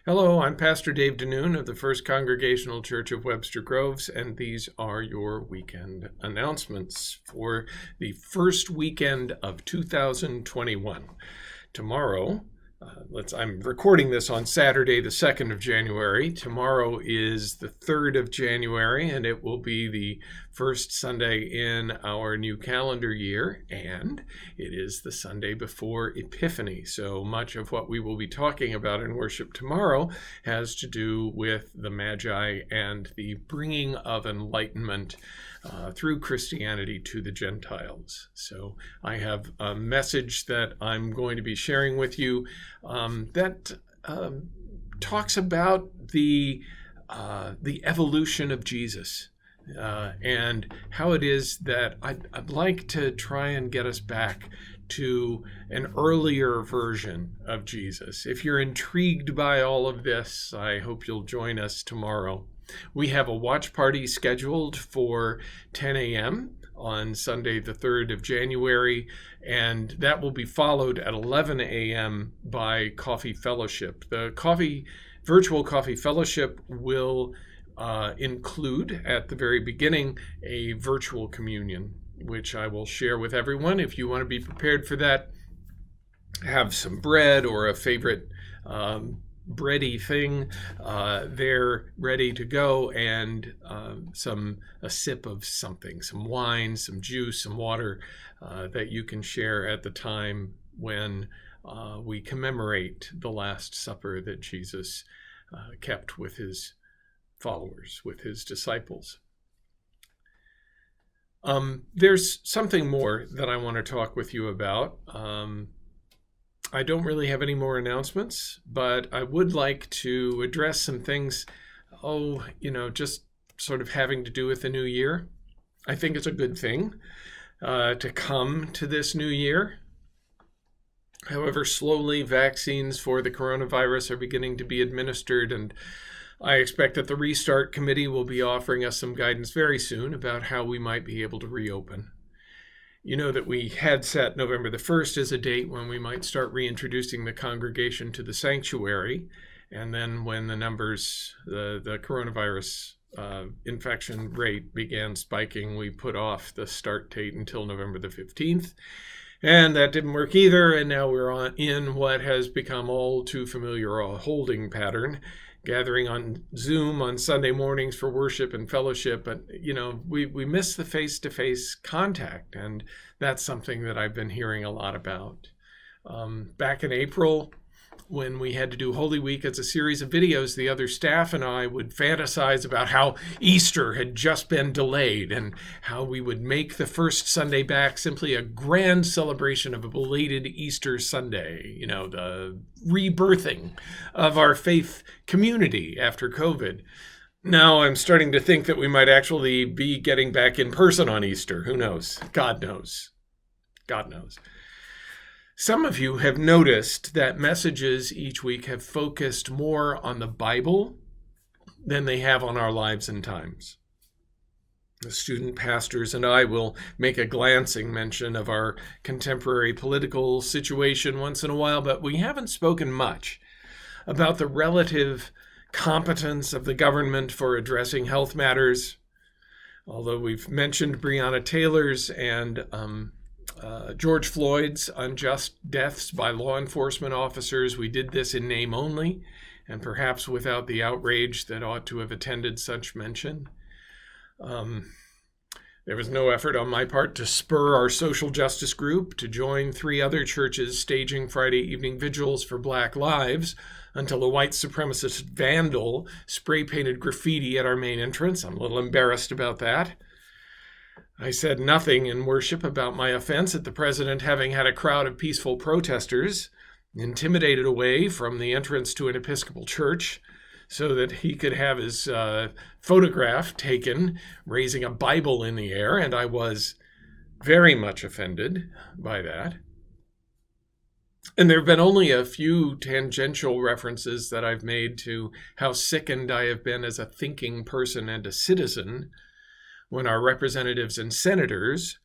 Hello, I'm Pastor Dave Denoon of the First Congregational Church of Webster Groves, and these are your weekend announcements for the first weekend of 2021. Tomorrow, I'm recording this on Saturday, the 2nd of January. Tomorrow is the 3rd of January, and it will be the first Sunday in our new calendar year, and it is the Sunday before Epiphany. So much of what we will be talking about in worship tomorrow has to do with the Magi and the bringing of enlightenment through Christianity to the Gentiles. So I have a message that I'm going to be sharing with you that talks about the evolution of Jesus and how it is that I'd like to try and get us back to an earlier version of Jesus. If you're intrigued by all of this, I hope you'll join us tomorrow. We have a watch party scheduled for 10 a.m. on Sunday, the 3rd of January, and that will be followed at 11 a.m. by Coffee Fellowship. The virtual Coffee Fellowship will include, at the very beginning, a virtual communion, which I will share with everyone. If you want to be prepared for that, have some bread or a favorite bready thing there ready to go, and a sip of something, some wine, some juice, some water that you can share at the time when we commemorate the Last Supper that Jesus kept with his followers, with his disciples. There's something more that I want to talk with you about. I don't really have any more announcements, but I would like to address some things, just sort of having to do with the new year. I think it's a good thing to come to this new year. However, slowly vaccines for the coronavirus are beginning to be administered, and I expect that the Restart Committee will be offering us some guidance very soon about how we might be able to reopen. You know that we had set November the 1st as a date when we might start reintroducing the congregation to the sanctuary. And then when the numbers, the coronavirus infection rate began spiking, we put off the start date until November the 15th. And that didn't work either. And now we're in what has become all too familiar, a holding pattern, gathering on Zoom on Sunday mornings for worship and fellowship. But, we miss the face-to-face contact, and that's something that I've been hearing a lot about. Back in April, when we had to do Holy Week as a series of videos, the other staff and I would fantasize about how Easter had just been delayed and how we would make the first Sunday back simply a grand celebration of a belated Easter Sunday, the rebirthing of our faith community after COVID. Now I'm starting to think that we might actually be getting back in person on Easter. Who knows? God knows. God knows. Some of you have noticed that messages each week have focused more on the Bible than they have on our lives and times. The student pastors and I will make a glancing mention of our contemporary political situation once in a while, but we haven't spoken much about the relative competence of the government for addressing health matters. Although we've mentioned Breonna Taylor's and George Floyd's unjust deaths by law enforcement officers, we did this in name only, and perhaps without the outrage that ought to have attended such mention. There was no effort on my part to spur our social justice group to join 3 other churches staging Friday evening vigils for Black Lives until a white supremacist vandal spray-painted graffiti at our main entrance. I'm a little embarrassed about that. I said nothing in worship about my offense at the president having had a crowd of peaceful protesters intimidated away from the entrance to an Episcopal church so that he could have his photograph taken raising a Bible in the air, and I was very much offended by that. And there have been only a few tangential references that I've made to how sickened I have been as a thinking person and a citizen when our representatives and senators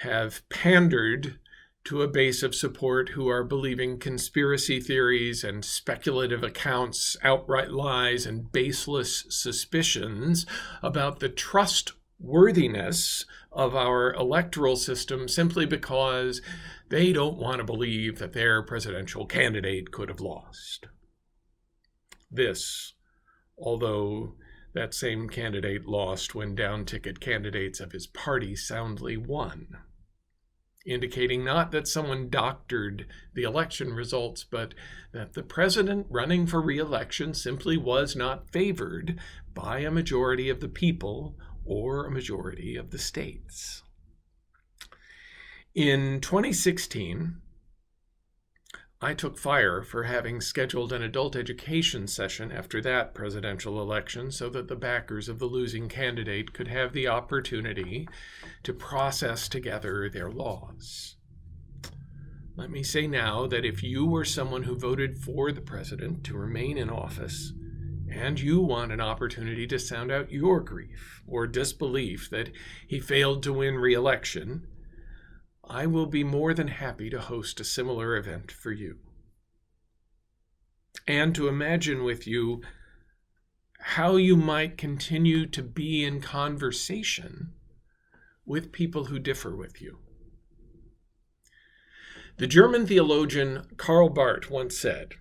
have pandered to a base of support who are believing conspiracy theories and speculative accounts, outright lies, and baseless suspicions about the trustworthiness of our electoral system simply because they don't want to believe that their presidential candidate could have lost. This, although that same candidate lost when down-ticket candidates of his party soundly won, indicating not that someone doctored the election results, but that the president running for re-election simply was not favored by a majority of the people or a majority of the states. In 2016, I took fire for having scheduled an adult education session after that presidential election so that the backers of the losing candidate could have the opportunity to process together their laws. Let me say now that if you were someone who voted for the president to remain in office, and you want an opportunity to sound out your grief or disbelief that he failed to win re-election, I will be more than happy to host a similar event for you. And to imagine with you how you might continue to be in conversation with people who differ with you. The German theologian Karl Barth once said,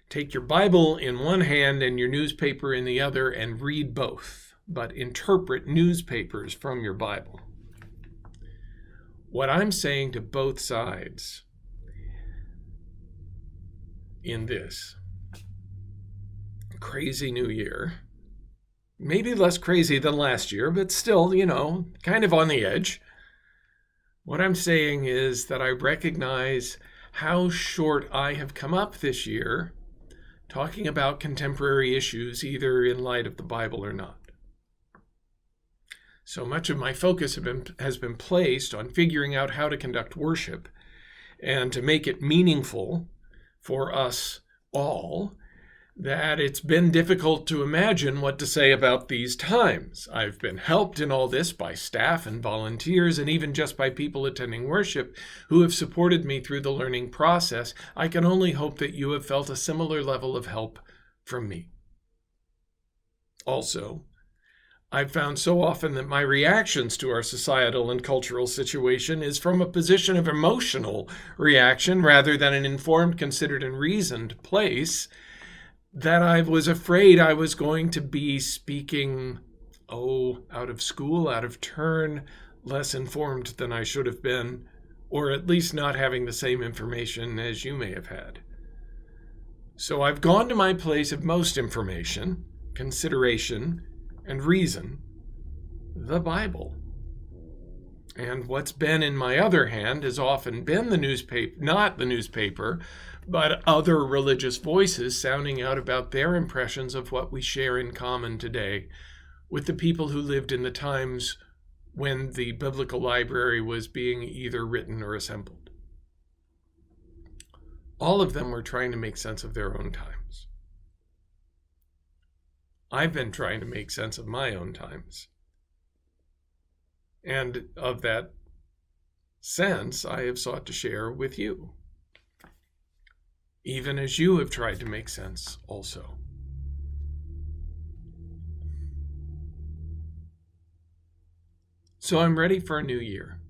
"Take your Bible in one hand and your newspaper in the other and read both, but interpret newspapers from your Bible." What I'm saying to both sides in this crazy new year, maybe less crazy than last year, but still, kind of on the edge. What I'm saying is that I recognize how short I have come up this year talking about contemporary issues, either in light of the Bible or not. So much of my focus has been placed on figuring out how to conduct worship and to make it meaningful for us all, that it's been difficult to imagine what to say about these times. I've been helped in all this by staff and volunteers, and even just by people attending worship who have supported me through the learning process. I can only hope that you have felt a similar level of help from me. Also, I've found so often that my reactions to our societal and cultural situation is from a position of emotional reaction rather than an informed, considered, and reasoned place, that I was afraid I was going to be speaking, out of school, out of turn, less informed than I should have been, or at least not having the same information as you may have had. So I've gone to my place of most information, consideration, and reason, the Bible. And what's been in my other hand has often been the newspaper, not the newspaper, but other religious voices sounding out about their impressions of what we share in common today with the people who lived in the times when the biblical library was being either written or assembled. All of them were trying to make sense of their own times. I've been trying to make sense of my own times. And of that sense, I have sought to share with you, even as you have tried to make sense also. So I'm ready for a new year.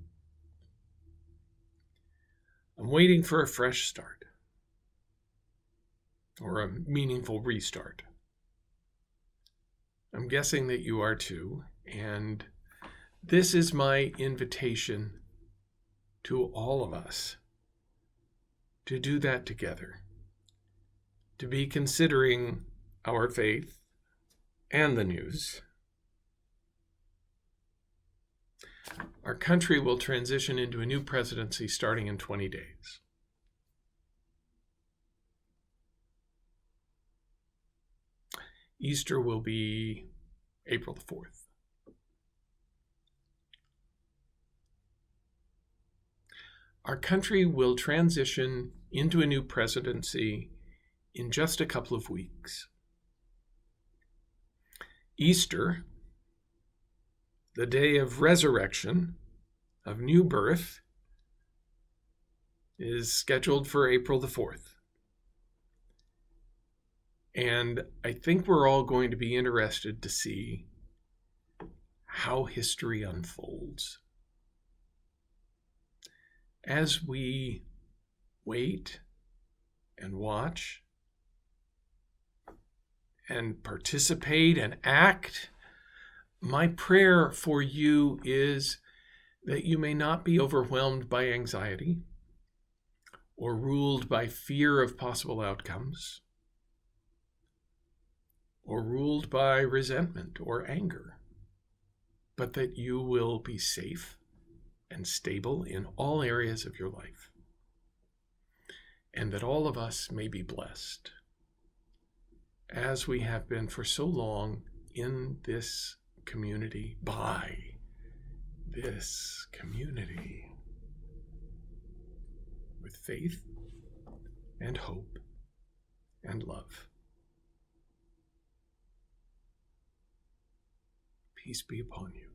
I'm waiting for a fresh start, or a meaningful restart. I'm guessing that you are too, and this is my invitation to all of us to do that together, to be considering our faith and the news. Our country will transition into a new presidency starting in 20 days. Easter will be April the 4th. Our country will transition into a new presidency in just a couple of weeks. Easter, the day of resurrection, of new birth, is scheduled for April the 4th. And I think we're all going to be interested to see how history unfolds. As we wait and watch and participate and act, my prayer for you is that you may not be overwhelmed by anxiety or ruled by fear of possible outcomes or ruled by resentment or anger, but that you will be safe and stable in all areas of your life, and that all of us may be blessed, as we have been for so long in this community, by this community, with faith and hope and love. Peace be upon you.